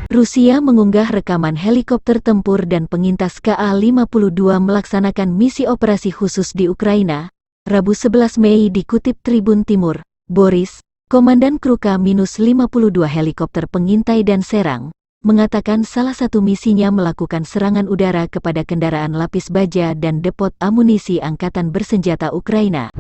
Rusia mengunggah rekaman helikopter tempur dan pengintas Ka-52 melaksanakan misi operasi khusus di Ukraina. Rabu 11 Mei dikutip Tribun Timur, Boris, Komandan kru Ka-52 helikopter pengintai dan serang, mengatakan salah satu misinya melakukan serangan udara kepada kendaraan lapis baja dan depot amunisi Angkatan Bersenjata Ukraina.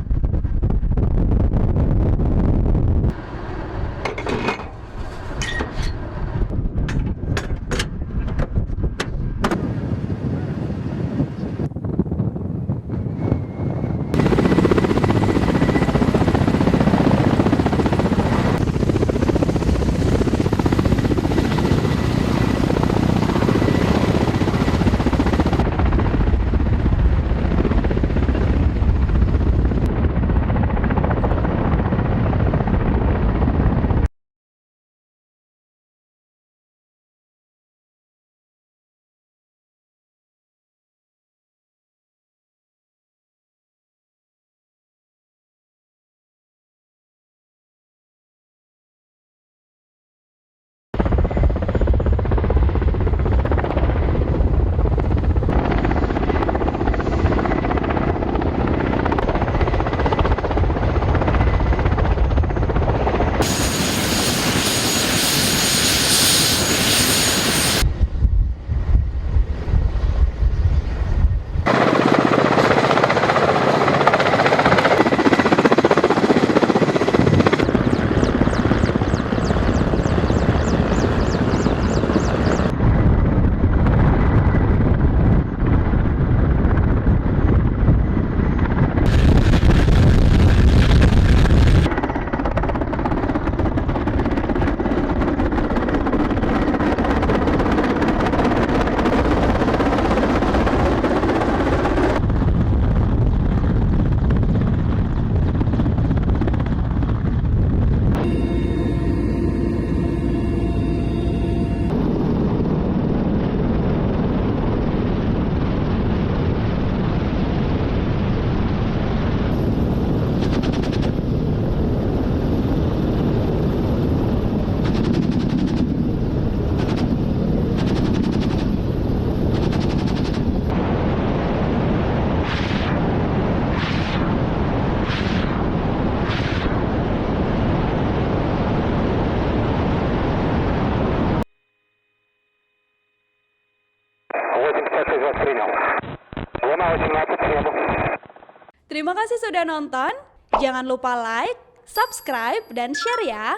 Terima kasih sudah nonton. Jangan lupa like, subscribe, dan share ya.